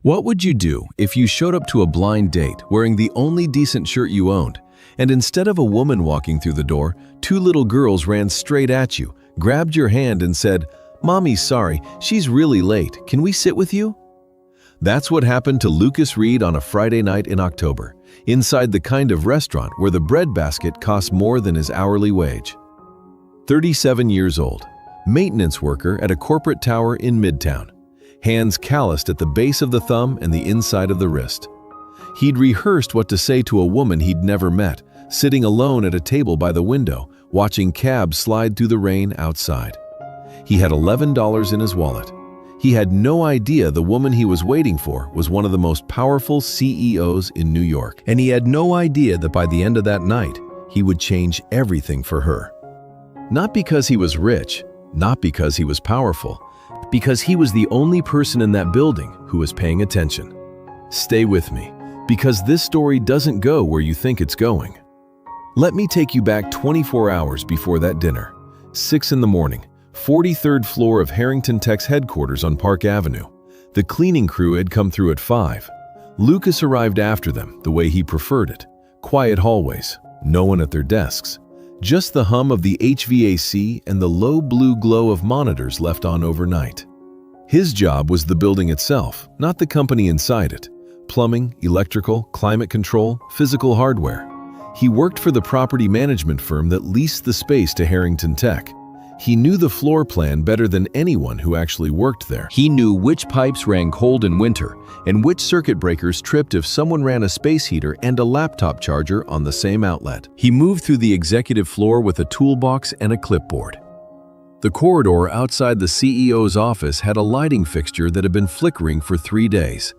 What would you do if you showed up to a blind date wearing the only decent shirt you owned, and instead of a woman walking through the door, two little girls ran straight at you, grabbed your hand and said, "Mommy's sorry, she's really late. Can we sit with you?" That's what happened to Lucas Reed on a Friday night in October, inside the kind of restaurant where the breadbasket costs more than his hourly wage. 37 years old, maintenance worker at a corporate tower in Midtown, hands calloused at the base of the thumb and the inside of the wrist. He'd rehearsed what to say to a woman he'd never met, sitting alone at a table by the window, watching cabs slide through the rain outside. He had $11 in his wallet. He had no idea the woman he was waiting for was one of the most powerful CEOs in New York. And he had no idea that by the end of that night, he would change everything for her. Not because he was rich, not because he was powerful, because he was the only person in that building who was paying attention. Stay with me, because this story doesn't go where you think it's going. Let me take you back 24 hours before that dinner. 6 in the morning, 43rd floor of Harrington Tech's headquarters on Park Avenue. The cleaning crew had come through at 5. Lucas arrived after them, the way he preferred it. Quiet hallways, no one at their desks. Just the hum of the HVAC and the low blue glow of monitors left on overnight. His job was the building itself, not the company inside it. Plumbing, electrical, climate control, physical hardware. He worked for the property management firm that leased the space to Harrington Tech. He knew the floor plan better than anyone who actually worked there. He knew which pipes ran cold in winter and which circuit breakers tripped if someone ran a space heater and a laptop charger on the same outlet. He moved through the executive floor with a toolbox and a clipboard. The corridor outside the CEO's office had a lighting fixture that had been flickering for 3 days.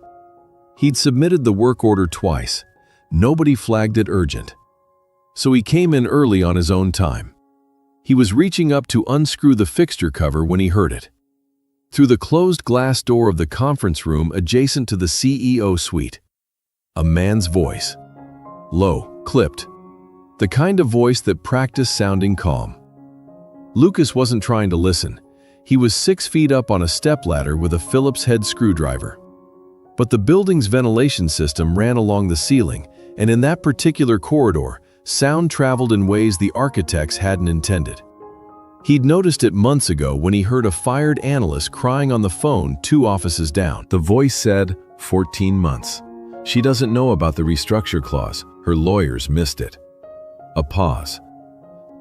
He'd submitted the work order twice. Nobody flagged it urgent. So he came in early on his own time. He was reaching up to unscrew the fixture cover when he heard it. Through the closed glass door of the conference room adjacent to the CEO suite. A man's voice. Low, clipped. The kind of voice that practiced sounding calm. Lucas wasn't trying to listen. He was 6 feet up on a stepladder with a Phillips head screwdriver. But the building's ventilation system ran along the ceiling, and in that particular corridor, sound traveled in ways the architects hadn't intended. He'd noticed it months ago when he heard a fired analyst crying on the phone 2 offices down. The voice said, 14 months. She doesn't know about the restructure clause. Her lawyers missed it. A pause.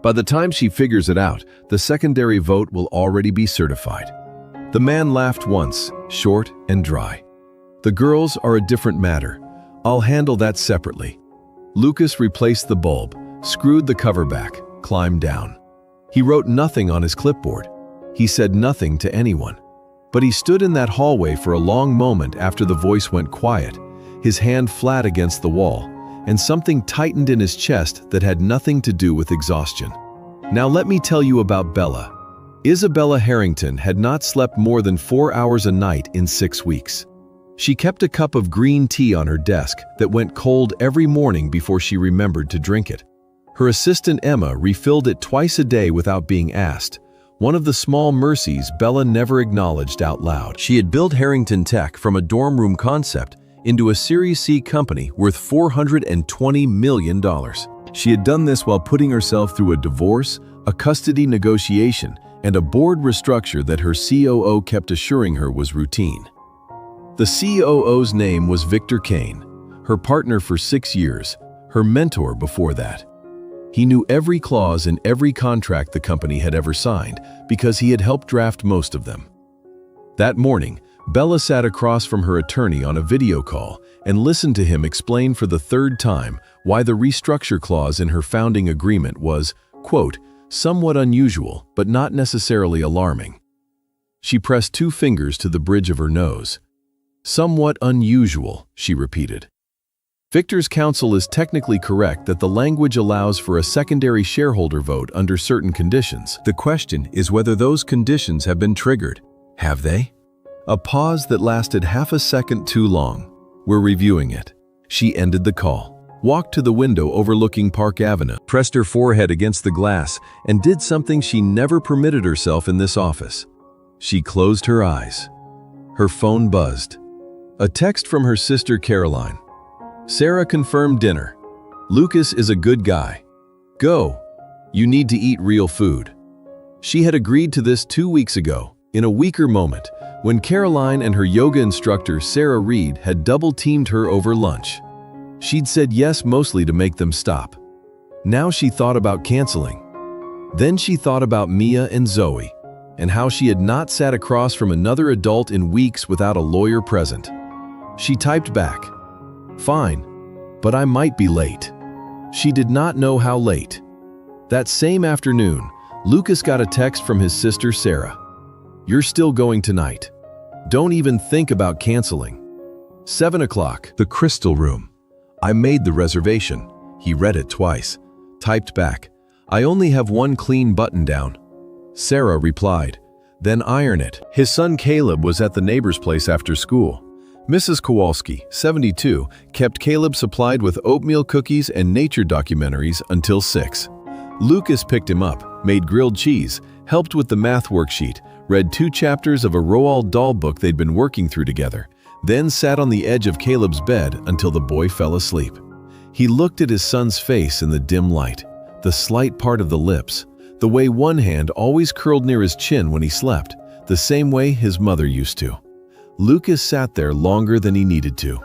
By the time she figures it out, the secondary vote will already be certified. The man laughed once, short and dry. The girls are a different matter. I'll handle that separately. Lucas replaced the bulb, screwed the cover back, climbed down. He wrote nothing on his clipboard. He said nothing to anyone. But he stood in that hallway for a long moment after the voice went quiet, his hand flat against the wall, and something tightened in his chest that had nothing to do with exhaustion. Now let me tell you about Bella. Isabella Harrington had not slept more than 4 hours a night in 6 weeks. She kept a cup of green tea on her desk that went cold every morning before she remembered to drink it. Her assistant Emma refilled it twice a day without being asked, one of the small mercies Bella never acknowledged out loud. She had built Harrington Tech from a dorm room concept into a Series C company worth $420 million. She had done this while putting herself through a divorce, a custody negotiation, and a board restructure that her COO kept assuring her was routine. The COO's name was Victor Kane, her partner for 6 years, her mentor before that. He knew every clause in every contract the company had ever signed because he had helped draft most of them. That morning, Bella sat across from her attorney on a video call and listened to him explain for the 3rd time why the restructure clause in her founding agreement was, quote, somewhat unusual but not necessarily alarming. She pressed 2 fingers to the bridge of her nose. Somewhat unusual, she repeated. Victor's counsel is technically correct that the language allows for a secondary shareholder vote under certain conditions. The question is whether those conditions have been triggered. Have they? A pause that lasted half a second too long. We're reviewing it. She ended the call, walked to the window overlooking Park Avenue, pressed her forehead against the glass, and did something she never permitted herself in this office. She closed her eyes. Her phone buzzed. A text from her sister Caroline. Sarah confirmed dinner. Lucas is a good guy. Go. You need to eat real food. She had agreed to this 2 weeks ago, in a weaker moment, when Caroline and her yoga instructor Sarah Reed had double-teamed her over lunch. She'd said yes mostly to make them stop. Now she thought about canceling. Then she thought about Mia and Zoe, and how she had not sat across from another adult in weeks without a lawyer present. She typed back, "Fine, but I might be late." She did not know how late. That same afternoon, Lucas got a text from his sister Sarah. "You're still going tonight. Don't even think about canceling." 7 o'clock, the Crystal Room. "I made the reservation." He read it twice. Typed back, "I only have one clean button down." Sarah replied, "Then iron it." His son Caleb was at the neighbor's place after school. Mrs. Kowalski, 72, kept Caleb supplied with oatmeal cookies and nature documentaries until 6. Lucas picked him up, made grilled cheese, helped with the math worksheet, read 2 chapters of a Roald Dahl book they'd been working through together, then sat on the edge of Caleb's bed until the boy fell asleep. He looked at his son's face in the dim light, the slight part of the lips, the way one hand always curled near his chin when he slept, the same way his mother used to. Lucas sat there longer than he needed to.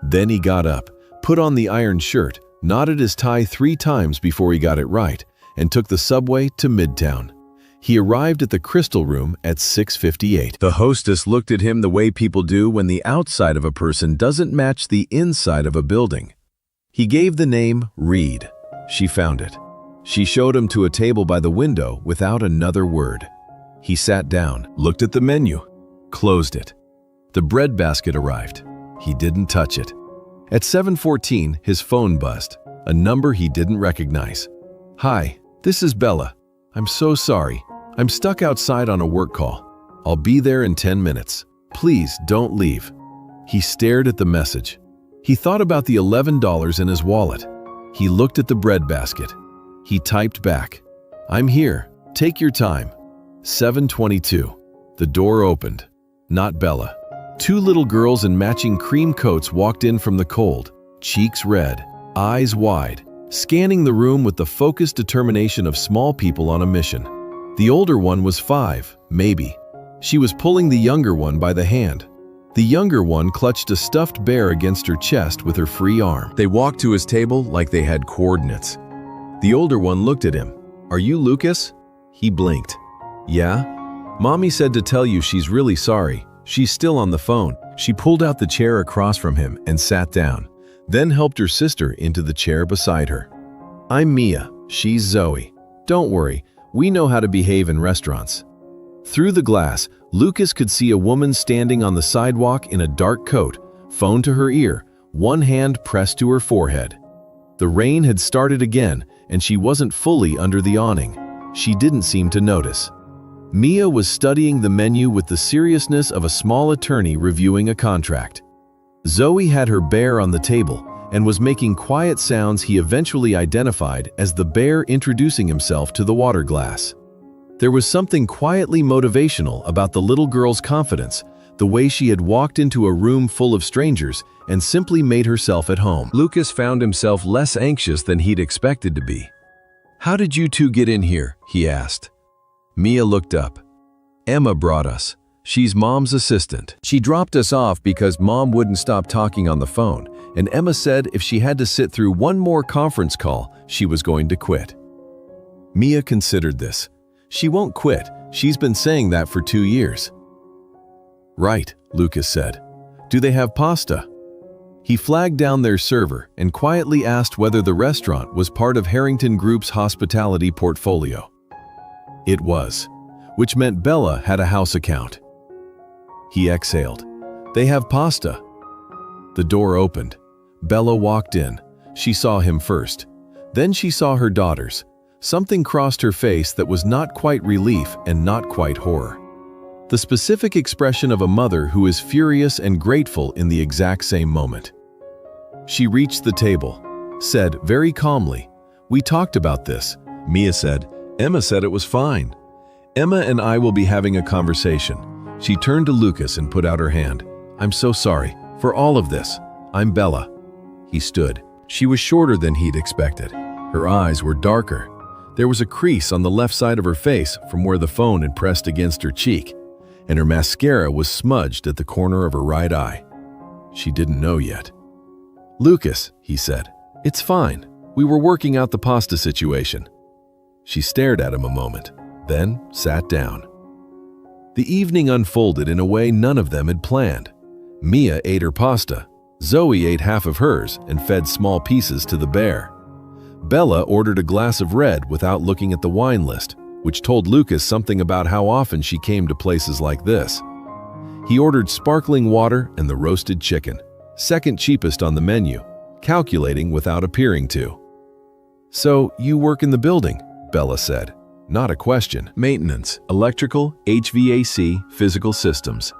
Then he got up, put on the ironed shirt, knotted his tie 3 times before he got it right, and took the subway to Midtown. He arrived at the Crystal Room at 6:58. The hostess looked at him the way people do when the outside of a person doesn't match the inside of a building. He gave the name Reed. She found it. She showed him to a table by the window without another word. He sat down, looked at the menu, closed it. The bread basket arrived. He didn't touch it. At 7:14, his phone buzzed, a number he didn't recognize. "Hi, this is Bella. I'm so sorry. I'm stuck outside on a work call. I'll be there in 10 minutes. Please don't leave." He stared at the message. He thought about the $11 in his wallet. He looked at the bread basket. He typed back, "I'm here. Take your time." 7:22. The door opened. Not Bella. 2 little girls in matching cream coats walked in from the cold, cheeks red, eyes wide, scanning the room with the focused determination of small people on a mission. The older one was 5, maybe. She was pulling the younger one by the hand. The younger one clutched a stuffed bear against her chest with her free arm. They walked to his table like they had coordinates. The older one looked at him. "Are you Lucas?" He blinked. "Yeah?" "Mommy said to tell you she's really sorry. She's still on the phone." She pulled out the chair across from him and sat down, then helped her sister into the chair beside her. "I'm Mia. She's Zoe. Don't worry, we know how to behave in restaurants." Through the glass, Lucas could see a woman standing on the sidewalk in a dark coat, phone to her ear, one hand pressed to her forehead. The rain had started again, and she wasn't fully under the awning. She didn't seem to notice. Mia was studying the menu with the seriousness of a small attorney reviewing a contract. Zoe had her bear on the table and was making quiet sounds he eventually identified as the bear introducing himself to the water glass. There was something quietly motivational about the little girl's confidence, the way she had walked into a room full of strangers and simply made herself at home. Lucas found himself less anxious than he'd expected to be. "How did you two get in here?" he asked. Mia looked up. "Emma brought us. She's Mom's assistant. She dropped us off because Mom wouldn't stop talking on the phone, and Emma said if she had to sit through one more conference call, she was going to quit." Mia considered this. "She won't quit. She's been saying that for 2 years." "Right," Lucas said. "Do they have pasta?" He flagged down their server and quietly asked whether the restaurant was part of Harrington Group's hospitality portfolio. It was, which meant Bella had a house account. He exhaled. "They have pasta." The door opened. Bella walked in. She saw him first. Then she saw her daughters. Something crossed her face that was not quite relief and not quite horror. The specific expression of a mother who is furious and grateful in the exact same moment. She reached the table, said very calmly, "We talked about this." Mia said, "Emma said it was fine. Emma and I will be having a conversation." She turned to Lucas and put out her hand. "I'm so sorry. For all of this, I'm Bella." He stood. She was shorter than he'd expected. Her eyes were darker. There was a crease on the left side of her face from where the phone had pressed against her cheek, and her mascara was smudged at the corner of her right eye. She didn't know yet. "Lucas," he said, "it's fine. We were working out the pasta situation." She stared at him a moment, then sat down. The evening unfolded in a way none of them had planned. Mia ate her pasta. Zoe ate half of hers and fed small pieces to the bear. Bella ordered a glass of red without looking at the wine list, which told Lucas something about how often she came to places like this. He ordered sparkling water and the roasted chicken, second cheapest on the menu, calculating without appearing to. "So, you work in the building?" Bella said. Not a question. "Maintenance, electrical, HVAC, physical systems."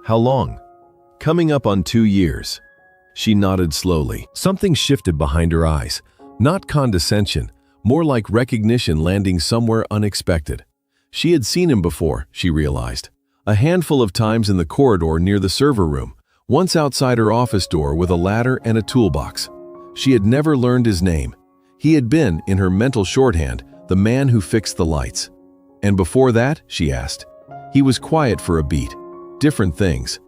"How long?" "Coming up on 2 years." She nodded slowly. Something shifted behind her eyes. Not condescension, more like recognition landing somewhere unexpected. She had seen him before, she realized. A handful of times in the corridor near the server room, once outside her office door with a ladder and a toolbox. She had never learned his name. He had been, in her mental shorthand, the man who fixed the lights. And before that, she asked. He was quiet for a beat. Different things.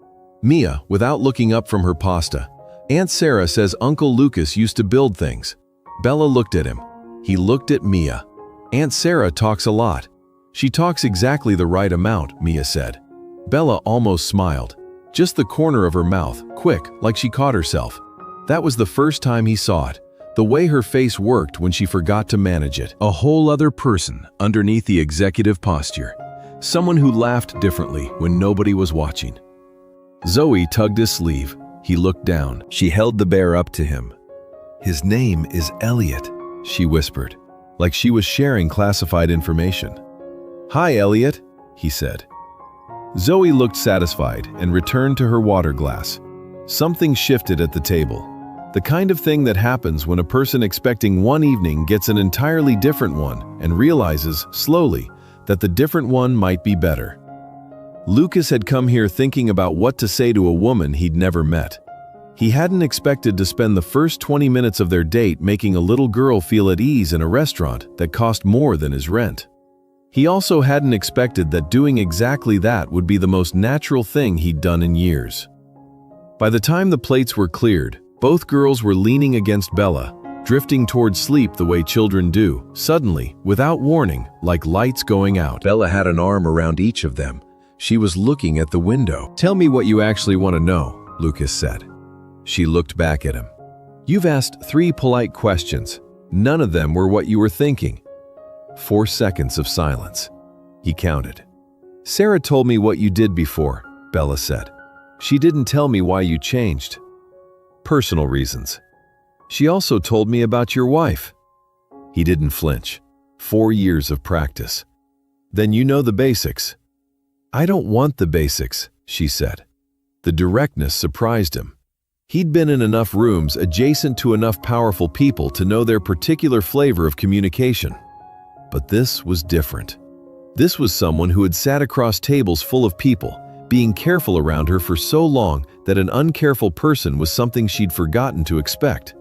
Mia, without looking up from her pasta. "Aunt Sarah says Uncle Lucas used to build things." Bella looked at him. He looked at Mia. "Aunt Sarah talks a lot." "She talks exactly the right amount," Mia said. Bella almost smiled. Just the corner of her mouth, quick, like she caught herself. That was the first time he saw it. The way her face worked when she forgot to manage it. A whole other person underneath the executive posture. Someone who laughed differently when nobody was watching. Zoe tugged his sleeve. He looked down. She held the bear up to him. "His name is Elliot," she whispered, like she was sharing classified information. "Hi, Elliot," he said. Zoe looked satisfied and returned to her water glass. Something shifted at the table. The kind of thing that happens when a person expecting one evening gets an entirely different one and realizes, slowly, that the different one might be better. Lucas had come here thinking about what to say to a woman he'd never met. He hadn't expected to spend the first 20 minutes of their date making a little girl feel at ease in a restaurant that cost more than his rent. He also hadn't expected that doing exactly that would be the most natural thing he'd done in years. By the time the plates were cleared, both girls were leaning against Bella, drifting towards sleep the way children do, suddenly, without warning, like lights going out. Bella had an arm around each of them. She was looking at the window. "Tell me what you actually want to know," Lucas said. She looked back at him. "You've asked 3 polite questions. None of them were what you were thinking." 4 seconds of silence. He counted. "Sarah told me what you did before," Bella said. "She didn't tell me why you changed." "Personal reasons." "She also told me about your wife." He didn't flinch. 4 years of practice. "Then you know the basics." "I don't want the basics," she said. The directness surprised him. He'd been in enough rooms adjacent to enough powerful people to know their particular flavor of communication. But this was different. This was someone who had sat across tables full of people, being careful around her for so long that an uncareful person was something she'd forgotten to expect.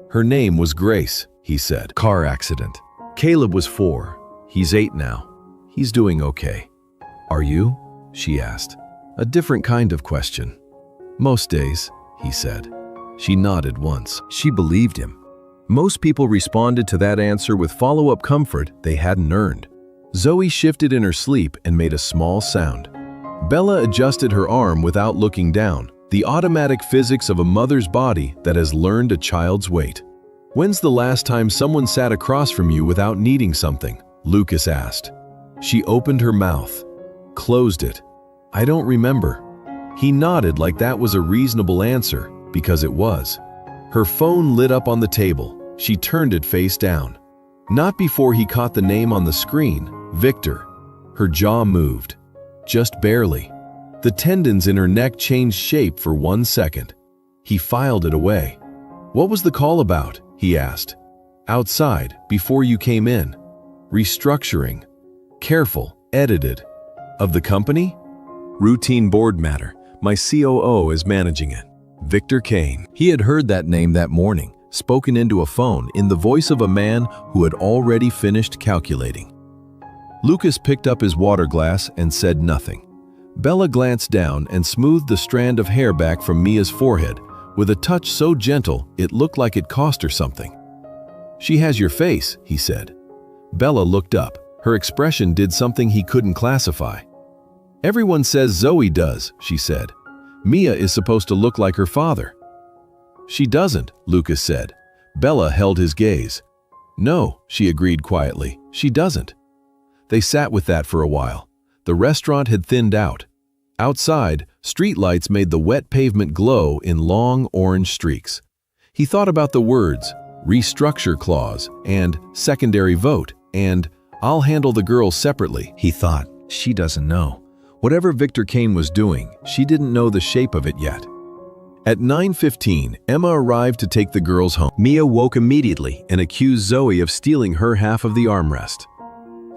"Her name was Grace," he said. "Car accident. Caleb was 4. He's 8 now. He's doing okay." "Are you?" she asked. A different kind of question. "Most days," he said. She nodded once. She believed him. Most people responded to that answer with follow-up comfort they hadn't earned. Zoe shifted in her sleep and made a small sound. Bella adjusted her arm without looking down, the automatic physics of a mother's body that has learned a child's weight. "When's the last time someone sat across from you without needing something?" Lucas asked. She opened her mouth, closed it. "I don't remember." He nodded like that was a reasonable answer, because it was. Her phone lit up on the table. She turned it face down. Not before he caught the name on the screen, Victor. Her jaw moved. Just barely. The tendons in her neck changed shape for 1 second. He filed it away. "What was the call about?" he asked. "Outside, before you came in." "Restructuring." "Careful, edited." "Of the company?" "Routine board matter. My COO is managing it." Victor Kane. He had heard that name that morning, spoken into a phone in the voice of a man who had already finished calculating. Lucas picked up his water glass and said nothing. Bella glanced down and smoothed the strand of hair back from Mia's forehead with a touch so gentle it looked like it cost her something. "She has your face," he said. Bella looked up. Her expression did something he couldn't classify. "Everyone says Zoe does," she said. "Mia is supposed to look like her father." "She doesn't," Lucas said. Bella held his gaze. "No," she agreed quietly, "she doesn't." They sat with that for a while. The restaurant had thinned out. Outside, streetlights made the wet pavement glow in long orange streaks. He thought about the words, restructure clause, and secondary vote, and I'll handle the girls separately. He thought, she doesn't know. Whatever Victor Kane was doing, she didn't know the shape of it yet. At 9:15, Emma arrived to take the girls home. Mia woke immediately and accused Zoe of stealing her half of the armrest.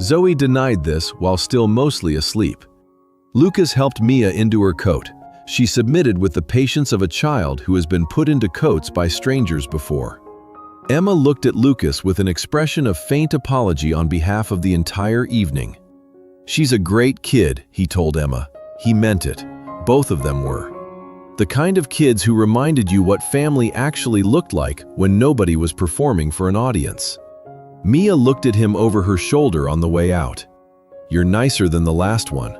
Zoe denied this while still mostly asleep. Lucas helped Mia into her coat. She submitted with the patience of a child who has been put into coats by strangers before. Emma looked at Lucas with an expression of faint apology on behalf of the entire evening. "She's a great kid," he told Emma. He meant it. Both of them were. The kind of kids who reminded you what family actually looked like when nobody was performing for an audience. Mia looked at him over her shoulder on the way out. "You're nicer than the last one."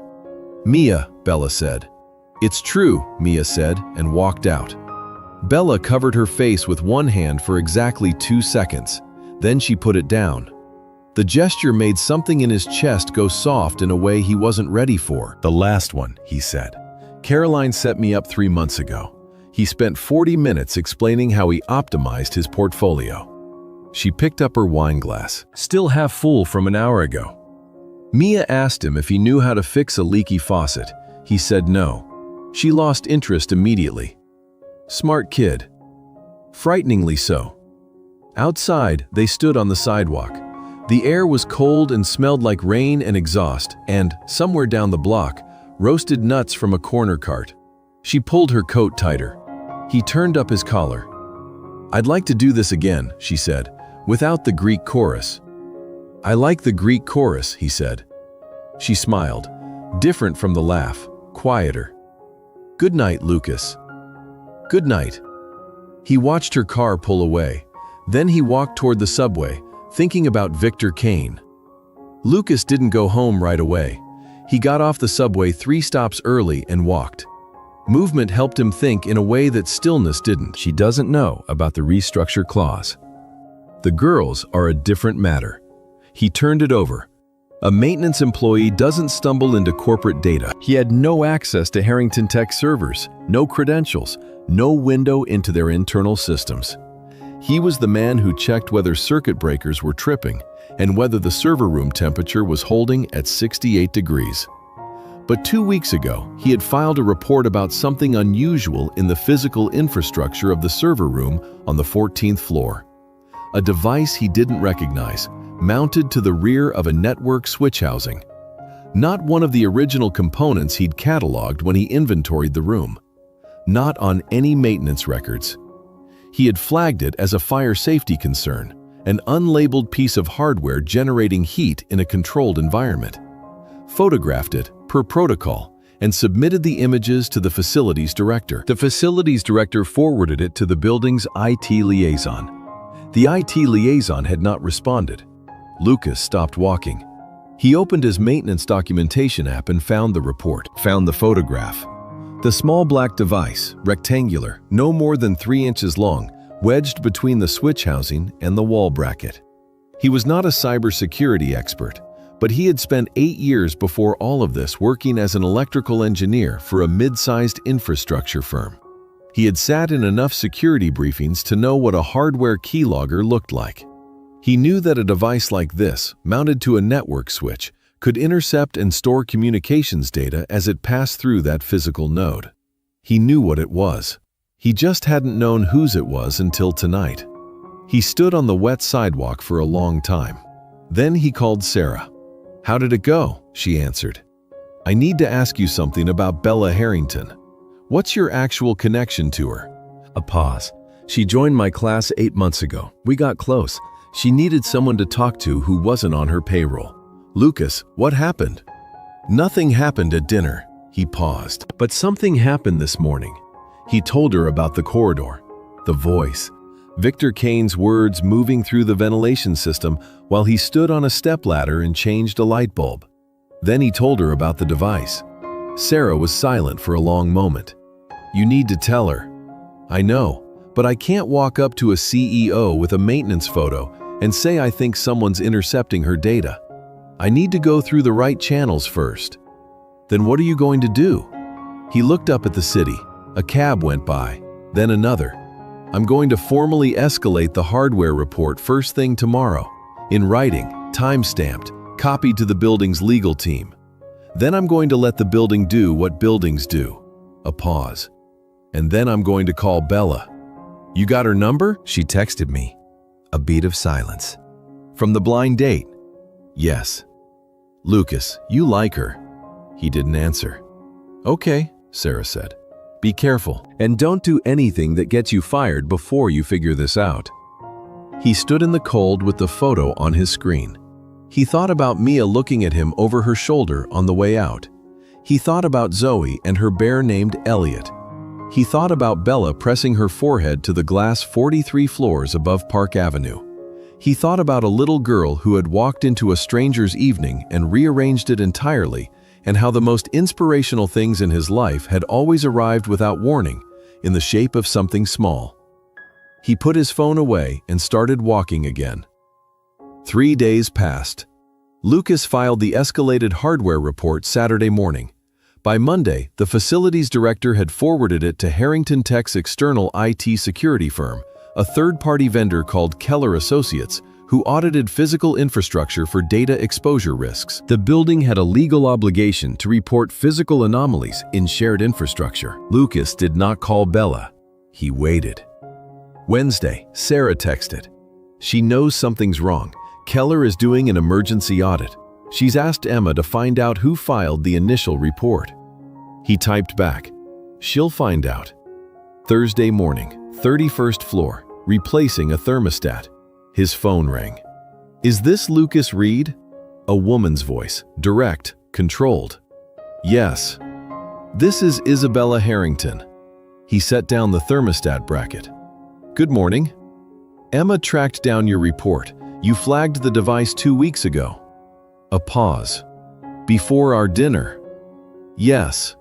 "Mia," Bella said. "It's true," Mia said, and walked out. Bella covered her face with one hand for exactly 2 seconds. Then she put it down. The gesture made something in his chest go soft in a way he wasn't ready for. "The last one," he said. "Caroline set me up 3 months ago." He spent 40 minutes explaining how he optimized his portfolio. She picked up her wine glass, still half full from an hour ago. Mia asked him if he knew how to fix a leaky faucet. He said no. She lost interest immediately. Smart kid. Frighteningly so. Outside, they stood on the sidewalk. The air was cold and smelled like rain and exhaust, and, somewhere down the block, roasted nuts from a corner cart. She pulled her coat tighter. He turned up his collar. "I'd like to do this again," she said, "without the Greek chorus." "I like the Greek chorus," he said. She smiled, different from the laugh, quieter. "Good night, Lucas." "Good night." He watched her car pull away. Then he walked toward the subway, thinking about Victor Kane. Lucas didn't go home right away. He got off the subway 3 stops early and walked. Movement helped him think in a way that stillness didn't. She doesn't know about the restructure clause. The girls are a different matter. He turned it over. A maintenance employee doesn't stumble into corporate data. He had no access to Harrington Tech servers, no credentials, no window into their internal systems. He was the man who checked whether circuit breakers were tripping and whether the server room temperature was holding at 68 degrees. But 2 weeks ago, he had filed a report about something unusual in the physical infrastructure of the server room on the 14th floor. A device he didn't recognize, mounted to the rear of a network switch housing. Not one of the original components he'd cataloged when he inventoried the room. Not on any maintenance records. He had flagged it as a fire safety concern, an unlabeled piece of hardware generating heat in a controlled environment. Photographed it, per protocol, and submitted the images to the facilities director. The facilities director forwarded it to the building's IT liaison. The IT liaison had not responded. Lucas stopped walking. He opened his maintenance documentation app and found the report, found the photograph. The small black device, rectangular, no more than 3 inches long, wedged between the switch housing and the wall bracket. He was not a cybersecurity expert, but he had spent 8 years before all of this working as an electrical engineer for a mid-sized infrastructure firm. He had sat in enough security briefings to know what a hardware keylogger looked like. He knew that a device like this, mounted to a network switch, could intercept and store communications data as it passed through that physical node. He knew what it was. He just hadn't known whose it was until tonight. He stood on the wet sidewalk for a long time. Then he called Sarah. "How did it go?" she answered. "I need to ask you something about Bella Harrington. What's your actual connection to her?" A pause. She joined my class 8 months ago. We got close. She needed someone to talk to who wasn't on her payroll. Lucas, what happened? Nothing happened at dinner. He paused. But something happened this morning. He told her about the corridor, the voice, Victor Kane's words moving through the ventilation system while he stood on a stepladder and changed a light bulb. Then he told her about the device. Sarah was silent for a long moment. You need to tell her. I know, but I can't walk up to a CEO with a maintenance photo and say I think someone's intercepting her data. I need to go through the right channels first. Then what are you going to do? He looked up at the city. A cab went by, then another. I'm going to formally escalate the hardware report first thing tomorrow, in writing, time-stamped, copied to the building's legal team. Then I'm going to let the building do what buildings do. A pause. And then I'm going to call Bella. You got her number? She texted me. A beat of silence. From the blind date? Yes. Lucas, you like her. He didn't answer. Okay, Sarah said. Be careful, and don't do anything that gets you fired before you figure this out. He stood in the cold with the photo on his screen. He thought about Mia looking at him over her shoulder on the way out. He thought about Zoe and her bear named Elliot. He thought about Bella pressing her forehead to the glass 43 floors above Park Avenue. He thought about a little girl who had walked into a stranger's evening and rearranged it entirely, and how the most inspirational things in his life had always arrived without warning, in the shape of something small. He put his phone away and started walking again. 3 days passed. Lucas filed the escalated hardware report Saturday morning. By Monday, the facilities director had forwarded it to Harrington Tech's external IT security firm, a third-party vendor called Keller Associates, who audited physical infrastructure for data exposure risks. The building had a legal obligation to report physical anomalies in shared infrastructure. Lucas did not call Bella. He waited. Wednesday, Sarah texted. She knows something's wrong. Keller is doing an emergency audit. She's asked Emma to find out who filed the initial report. He typed back, she'll find out. Thursday morning, 31st floor, replacing a thermostat. His phone rang. Is this Lucas Reed? A woman's voice, direct, controlled. Yes. This is Isabella Harrington. He set down the thermostat bracket. Good morning. Emma tracked down your report. You flagged the device 2 weeks ago. A pause. Before our dinner. Yes.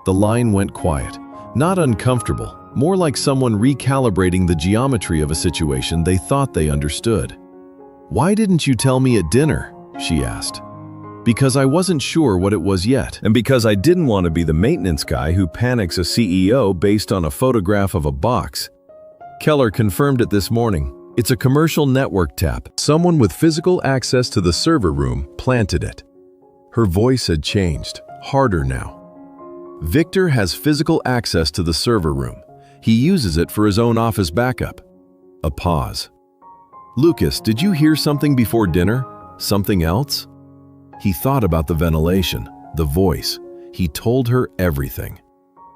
The line went quiet. Not uncomfortable. More like someone recalibrating the geometry of a situation they thought they understood. Why didn't you tell me at dinner? She asked. Because I wasn't sure what it was yet, and because I didn't want to be the maintenance guy who panics a CEO based on a photograph of a box. Keller confirmed it this morning. It's a commercial network tap. Someone with physical access to the server room planted it. Her voice had changed, harder now. Victor has physical access to the server room. He uses it for his own office backup. A pause. Lucas, did you hear something before dinner? Something else? He thought about the ventilation, the voice. He told her everything.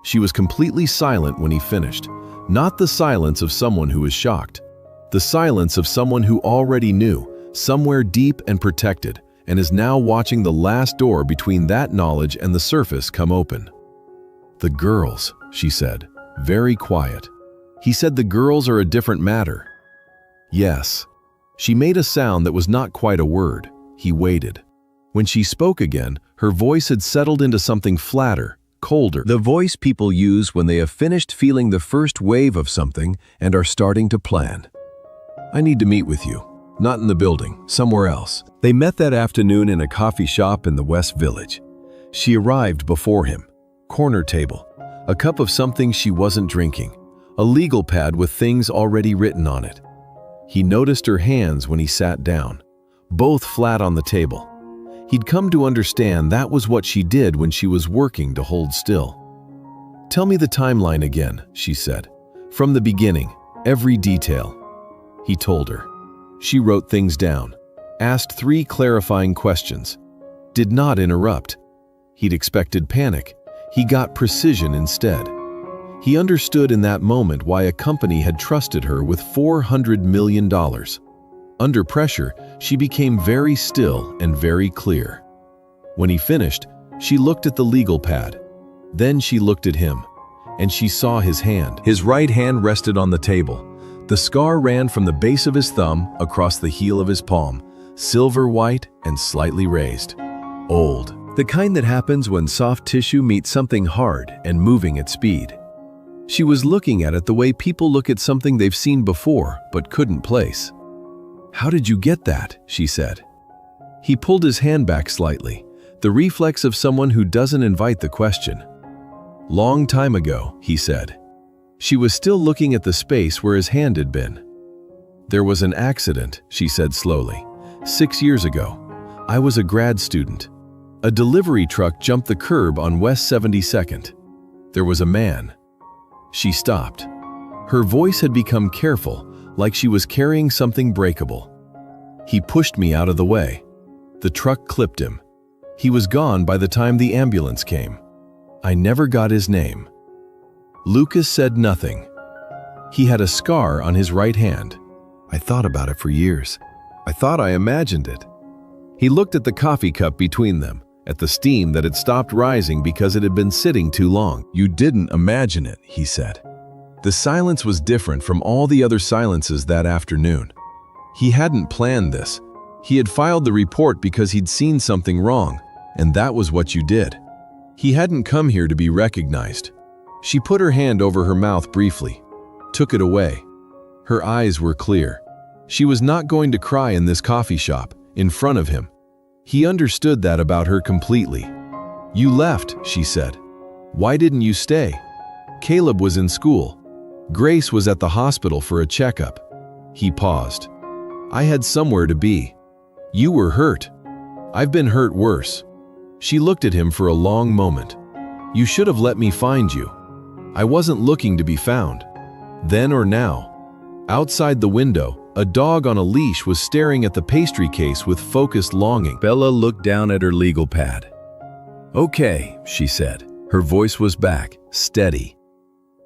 She was completely silent when he finished. Not the silence of someone who is shocked. The silence of someone who already knew, somewhere deep and protected, and is now watching the last door between that knowledge and the surface come open. The girls, she said. Very quiet. He said the girls are a different matter. Yes. She made a sound that was not quite a word. He waited. When she spoke again, her voice had settled into something flatter, colder. The voice people use when they have finished feeling the first wave of something and are starting to plan. I need to meet with you. Not in the building, somewhere else. They met that afternoon in a coffee shop in the West Village. She arrived before him. Corner table. A cup of something she wasn't drinking, a legal pad with things already written on it. He noticed her hands when he sat down, both flat on the table. He'd come to understand that was what she did when she was working to hold still. Tell me the timeline again, she said. From the beginning, every detail. He told her. She wrote things down, asked 3 clarifying questions, did not interrupt. He'd expected panic. He got precision instead. He understood in that moment why a company had trusted her with $400 million. Under pressure, she became very still and very clear. When he finished, she looked at the legal pad. Then she looked at him, and she saw his hand. His right hand rested on the table. The scar ran from the base of his thumb across the heel of his palm, silver white and slightly raised. Old. The kind that happens when soft tissue meets something hard and moving at speed. She was looking at it the way people look at something they've seen before but couldn't place. "How did you get that?" she said. He pulled his hand back slightly, the reflex of someone who doesn't invite the question. "Long time ago," he said. She was still looking at the space where his hand had been. "There was an accident," she said slowly. 6 years ago. I was a grad student. A delivery truck jumped the curb on West 72nd. There was a man." She stopped. Her voice had become careful, like she was carrying something breakable. "He pushed me out of the way. The truck clipped him. He was gone by the time the ambulance came. I never got his name." Lucas said nothing. He had a scar on his right hand. "I thought about it for years. I thought I imagined it." He looked at the coffee cup between them, at the steam that had stopped rising because it had been sitting too long. "You didn't imagine it," he said. The silence was different from all the other silences that afternoon. He hadn't planned this. He had filed the report because he'd seen something wrong, and that was what you did. He hadn't come here to be recognized. She put her hand over her mouth briefly, took it away. Her eyes were clear. She was not going to cry in this coffee shop, in front of him. He understood that about her completely. "You left," she said. "Why didn't you stay?" "Caleb was in school. Grace was at the hospital for a checkup." He paused. "I had somewhere to be. You were hurt. I've been hurt worse." She looked at him for a long moment. "You should have let me find you. I wasn't looking to be found. Then or now." Outside the window, a dog on a leash was staring at the pastry case with focused longing. Bella looked down at her legal pad. "Okay," she said. Her voice was back, steady.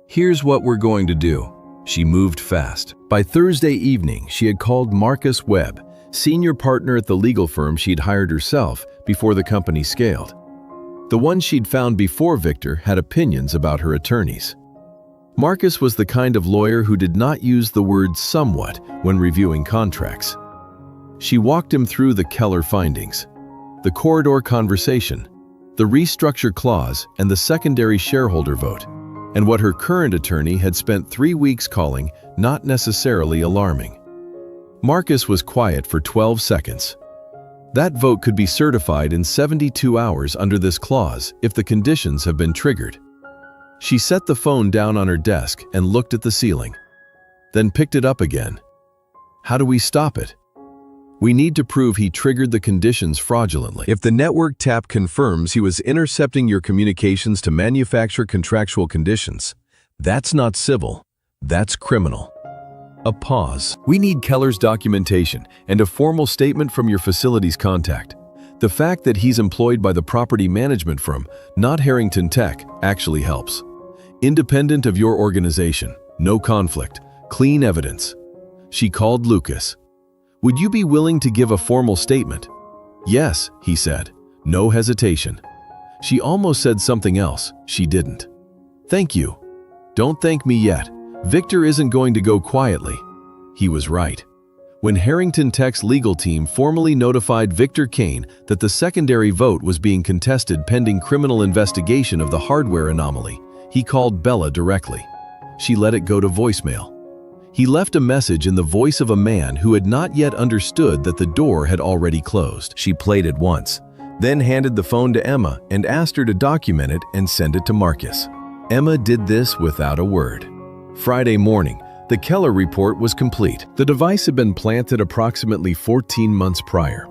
"Here's what we're going to do." She moved fast. By Thursday evening, she had called Marcus Webb, senior partner at the legal firm she'd hired herself before the company scaled. The one she'd found before Victor had opinions about her attorneys. Marcus was the kind of lawyer who did not use the word somewhat when reviewing contracts. She walked him through the Keller findings, the corridor conversation, the restructure clause, and the secondary shareholder vote, and what her current attorney had spent 3 weeks calling not necessarily alarming. Marcus was quiet for 12 seconds. That vote could be certified in 72 hours under this clause if the conditions have been triggered. She set the phone down on her desk and looked at the ceiling, then picked it up again. "How do we stop it? We need to prove he triggered the conditions fraudulently. If the network tap confirms he was intercepting your communications to manufacture contractual conditions, that's not civil, that's criminal." A pause. "We need Keller's documentation and a formal statement from your facility's contact. The fact that he's employed by the property management firm, not Harrington Tech, actually helps. Independent of your organization, no conflict, clean evidence." She called Lucas. "Would you be willing to give a formal statement?" "Yes," he said, no hesitation. She almost said something else. She didn't. "Thank you." "Don't thank me yet. Victor isn't going to go quietly." He was right. When Harrington Tech's legal team formally notified Victor Kane that the secondary vote was being contested pending criminal investigation of the hardware anomaly, he called Bella directly. She let it go to voicemail. He left a message in the voice of a man who had not yet understood that the door had already closed. She played it once, then handed the phone to Emma and asked her to document it and send it to Marcus. Emma did this without a word. Friday morning, the Keller report was complete. The device had been planted approximately 14 months prior.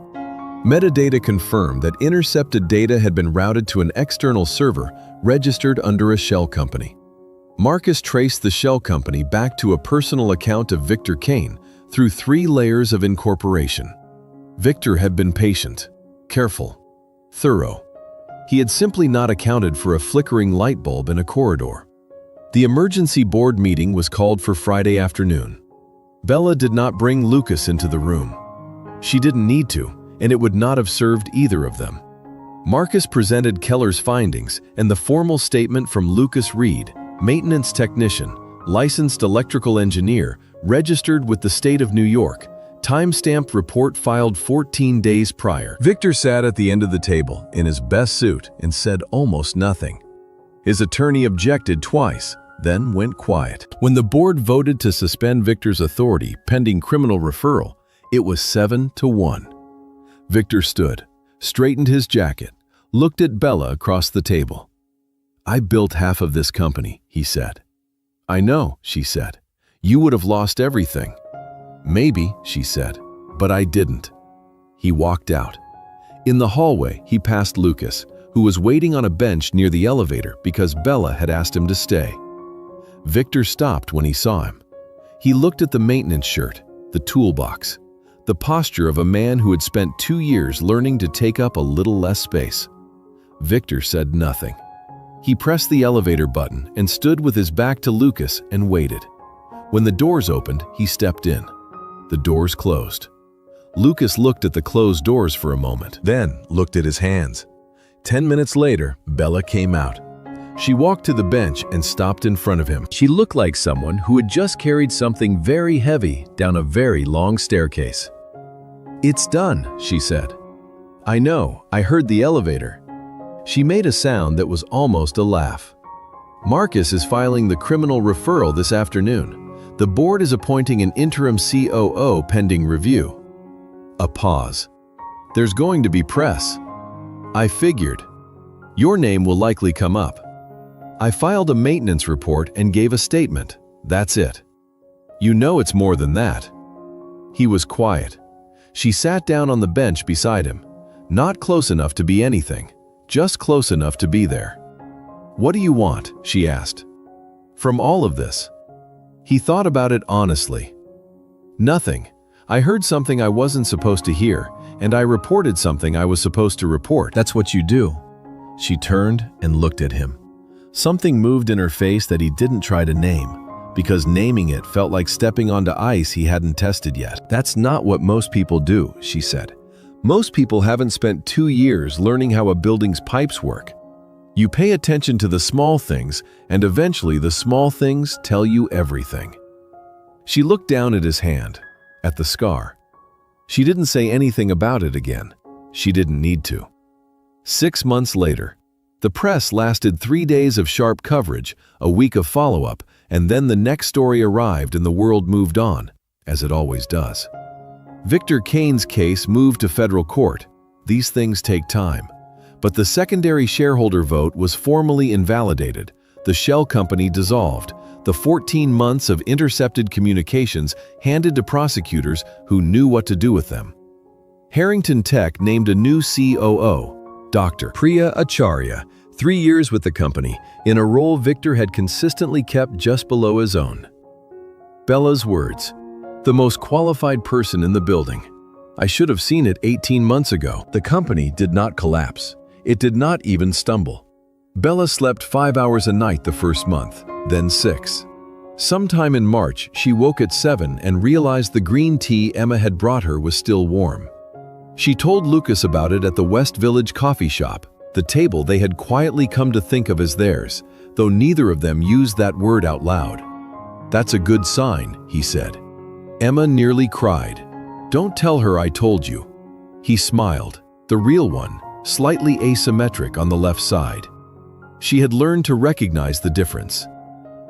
Metadata confirmed that intercepted data had been routed to an external server registered under a shell company. Marcus traced the shell company back to a personal account of Victor Kane through 3 layers of incorporation. Victor had been patient, careful, thorough. He had simply not accounted for a flickering light bulb in a corridor. The emergency board meeting was called for Friday afternoon. Bella did not bring Lucas into the room. She didn't need to, and it would not have served either of them. Marcus presented Keller's findings and the formal statement from Lucas Reed, maintenance technician, licensed electrical engineer, registered with the state of New York, time-stamped report filed 14 days prior. Victor sat at the end of the table in his best suit and said almost nothing. His attorney objected twice, then went quiet. When the board voted to suspend Victor's authority pending criminal referral, it was 7-1. Victor stood, straightened his jacket, looked at Bella across the table. "I built half of this company," he said. "I know," she said. "You would have lost everything." "Maybe," she said, "but I didn't." He walked out. In the hallway, he passed Lucas, who was waiting on a bench near the elevator because Bella had asked him to stay. Victor stopped when he saw him. He looked at the maintenance shirt, the toolbox, the posture of a man who had spent 2 years learning to take up a little less space. Victor said nothing. He pressed the elevator button and stood with his back to Lucas and waited. When the doors opened, he stepped in. The doors closed. Lucas looked at the closed doors for a moment, then looked at his hands. 10 minutes later, Bella came out. She walked to the bench and stopped in front of him. She looked like someone who had just carried something very heavy down a very long staircase. "It's done," she said. "I know, I heard the elevator." She made a sound that was almost a laugh. "Marcus is filing the criminal referral this afternoon. The board is appointing an interim COO pending review." A pause. "There's going to be press." "I figured. Your name will likely come up." "I filed a maintenance report and gave a statement. That's it." "You know it's more than that." He was quiet. She sat down on the bench beside him. Not close enough to be anything, just close enough to be there. "What do you want?" she asked. "From all of this?" He thought about it honestly. "Nothing. I heard something I wasn't supposed to hear, and I reported something I was supposed to report." "That's what you do." She turned and looked at him. Something moved in her face that he didn't try to name, because naming it felt like stepping onto ice he hadn't tested yet. "That's not what most people do," she said. "Most people haven't spent 2 years learning how a building's pipes work. You pay attention to the small things, and eventually the small things tell you everything." She looked down at his hand, at the scar. She didn't say anything about it again. She didn't need to. 6 months later, the press lasted 3 days of sharp coverage, a week of follow-up, and then the next story arrived and the world moved on, as it always does. Victor Kane's case moved to federal court. These things take time. But the secondary shareholder vote was formally invalidated, the shell company dissolved, the 14 months of intercepted communications handed to prosecutors who knew what to do with them. Harrington Tech named a new COO, Dr. Priya Acharya, 3 years with the company, in a role Victor had consistently kept just below his own. Bella's words, "The most qualified person in the building. I should have seen it 18 months ago." The company did not collapse. It did not even stumble. Bella slept 5 hours a night the first month, then 6. Sometime in March, she woke at 7 and realized the green tea Emma had brought her was still warm. She told Lucas about it at the West Village coffee shop, the table they had quietly come to think of as theirs, though neither of them used that word out loud. "That's a good sign," he said. Emma nearly cried. "Don't tell her I told you." He smiled, the real one, slightly asymmetric on the left side. She had learned to recognize the difference.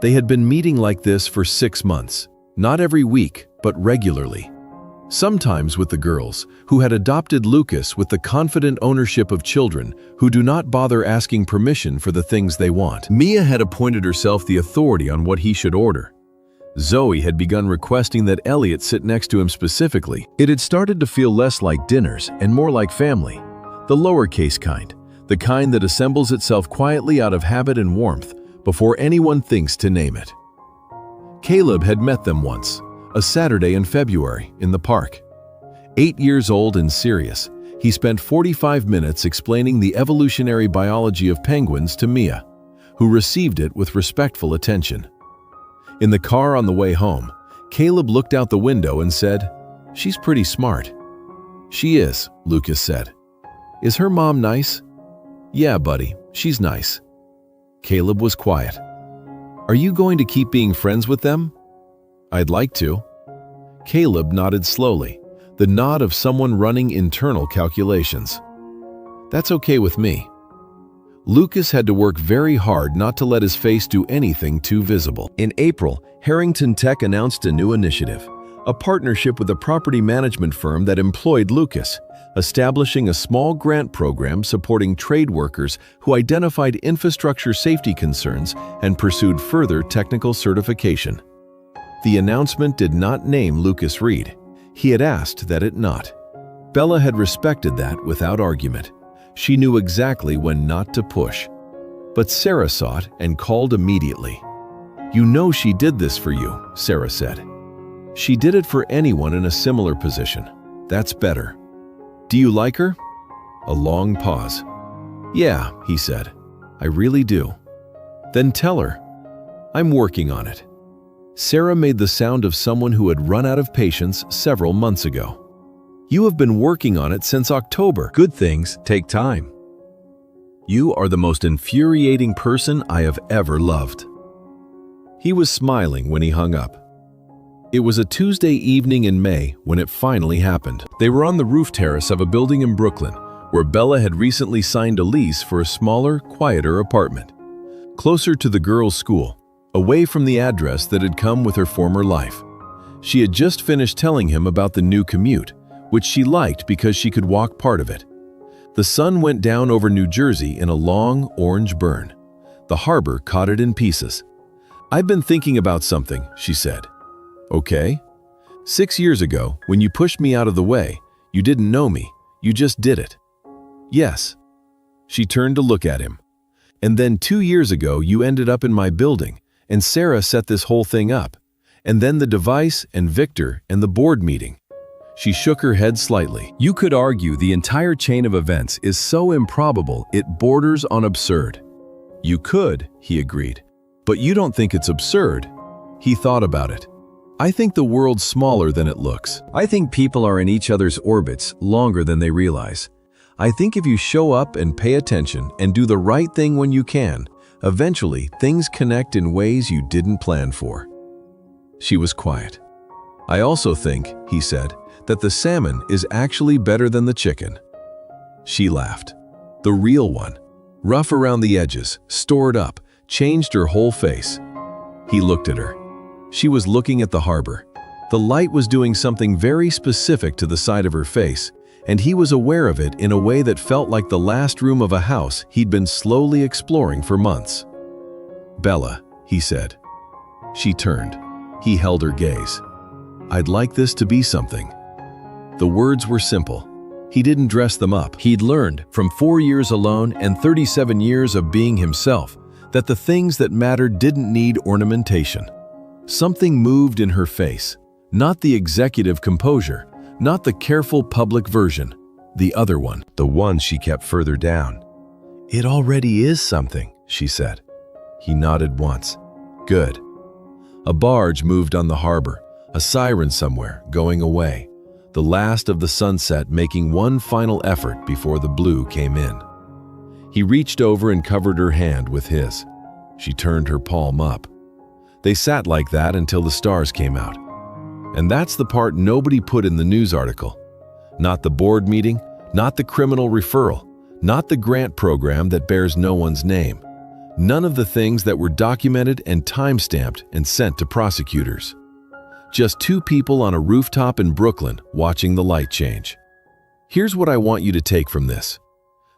They had been meeting like this for 6 months, not every week, but regularly. Sometimes with the girls, who had adopted Lucas with the confident ownership of children who do not bother asking permission for the things they want. Mia had appointed herself the authority on what he should order. Zoe had begun requesting that Elliot sit next to him specifically. It had started to feel less like dinners and more like family. The lowercase kind, the kind that assembles itself quietly out of habit and warmth before anyone thinks to name it. Caleb had met them once, a Saturday in February, in the park. 8 years old and serious, he spent 45 minutes explaining the evolutionary biology of penguins to Mia. who received it with respectful attention. In the car on the way home, Caleb looked out the window and said, "She's pretty smart." "She is," Lucas said. "Is her mom nice?" "Yeah, buddy, she's nice." Caleb was quiet. "Are you going to keep being friends with them?" "I'd like to." Caleb nodded slowly, the nod of someone running internal calculations. "That's okay with me." Lucas had to work very hard not to let his face do anything too visible. In April, Harrington Tech announced a new initiative, a partnership with a property management firm that employed Lucas, establishing a small grant program supporting trade workers who identified infrastructure safety concerns and pursued further technical certification. The announcement did not name Lucas Reed. He had asked that it not. Bella had respected that without argument. She knew exactly when not to push. But Sarah saw it and called immediately. "You know she did this for you," Sarah said. "She did it for anyone in a similar position. That's better. Do you like her?" A long pause. "Yeah," he said. "I really do." "Then tell her." "I'm working on it." Sarah made the sound of someone who had run out of patience several months ago. "You have been working on it since October." "Good things take time." "You are the most infuriating person I have ever loved." He was smiling when he hung up. It was a Tuesday evening in May when it finally happened. They were on the roof terrace of a building in Brooklyn, where Bella had recently signed a lease for a smaller, quieter apartment, closer to the girls' school, away from the address that had come with her former life. She had just finished telling him about the new commute, which she liked because she could walk part of it. The sun went down over New Jersey in a long, orange burn. The harbor caught it in pieces. "I've been thinking about something," she said. "Okay." "6 years ago, when you pushed me out of the way, you didn't know me, you just did it." "Yes." She turned to look at him. "And then 2 years ago, you ended up in my building, and Sarah set this whole thing up. And then the device, and Victor, and the board meeting." She shook her head slightly. "You could argue the entire chain of events is so improbable it borders on absurd." "You could," he agreed. "But you don't think it's absurd." He thought about it. "I think the world's smaller than it looks. I think people are in each other's orbits longer than they realize. I think if you show up and pay attention and do the right thing when you can, eventually things connect in ways you didn't plan for." She was quiet. "I also think," he said, "that the salmon is actually better than the chicken." She laughed. The real one, rough around the edges, stored up, changed her whole face. He looked at her. She was looking at the harbor. The light was doing something very specific to the side of her face, and he was aware of it in a way that felt like the last room of a house he'd been slowly exploring for months. "Bella," he said. She turned. He held her gaze. "I'd like this to be something." The words were simple. He didn't dress them up. He'd learned from 4 years alone and 37 years of being himself that the things that mattered didn't need ornamentation. Something moved in her face, not the executive composure, not the careful public version, the other one, the one she kept further down. "It already is something," she said. He nodded once. "Good." A barge moved on the harbor, a siren somewhere, going away. The last of the sunset making one final effort before the blue came in. He reached over and covered her hand with his. She turned her palm up. They sat like that until the stars came out. And that's the part nobody put in the news article. Not the board meeting, not the criminal referral, not the grant program that bears no one's name. None of the things that were documented and time-stamped and sent to prosecutors. Just 2 people on a rooftop in Brooklyn watching the light change. Here's what I want you to take from this.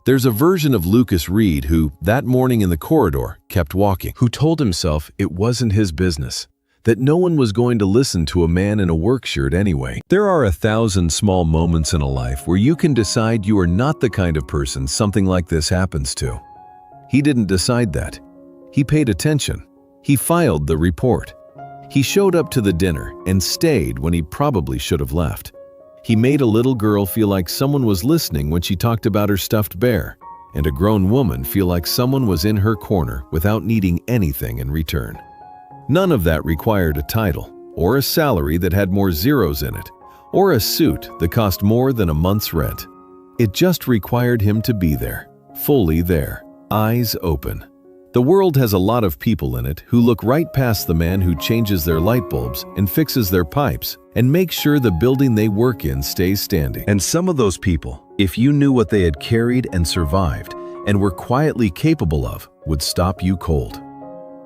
There's a version of Lucas Reed who, that morning in the corridor, kept walking, who told himself it wasn't his business, that no one was going to listen to a man in a work shirt anyway. There are 1,000 small moments in a life where you can decide you are not the kind of person something like this happens to. He didn't decide that. He paid attention. He filed the report. He showed up to the dinner and stayed when he probably should have left. He made a little girl feel like someone was listening when she talked about her stuffed bear, and a grown woman feel like someone was in her corner without needing anything in return. None of that required a title, or a salary that had more zeros in it, or a suit that cost more than a month's rent. It just required him to be there, fully there, eyes open. The world has a lot of people in it who look right past the man who changes their light bulbs and fixes their pipes and makes sure the building they work in stays standing. And some of those people, if you knew what they had carried and survived and were quietly capable of, would stop you cold.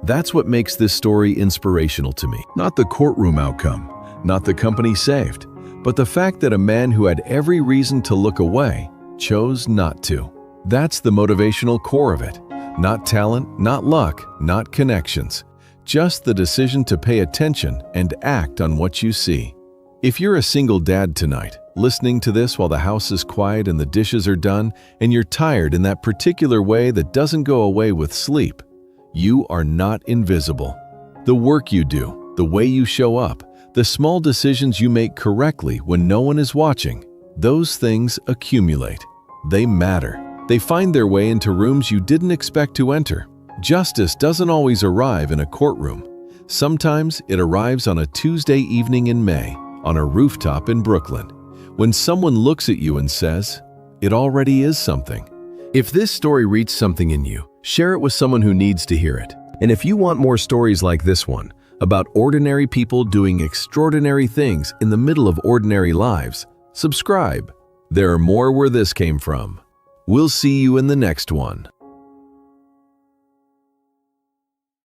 That's what makes this story inspirational to me. Not the courtroom outcome, not the company saved, but the fact that a man who had every reason to look away chose not to. That's the motivational core of it. Not talent, not luck, not connections. Just the decision to pay attention and act on what you see. If you're a single dad tonight, listening to this while the house is quiet and the dishes are done, and you're tired in that particular way that doesn't go away with sleep, you are not invisible. The work you do, the way you show up, the small decisions you make correctly when no one is watching, those things accumulate. They matter. They find their way into rooms you didn't expect to enter. Justice doesn't always arrive in a courtroom. Sometimes it arrives on a Tuesday evening in May, on a rooftop in Brooklyn, when someone looks at you and says, "It already is something." If this story reached something in you, share it with someone who needs to hear it. And if you want more stories like this one, about ordinary people doing extraordinary things in the middle of ordinary lives, subscribe. There are more where this came from. We'll see you in the next one.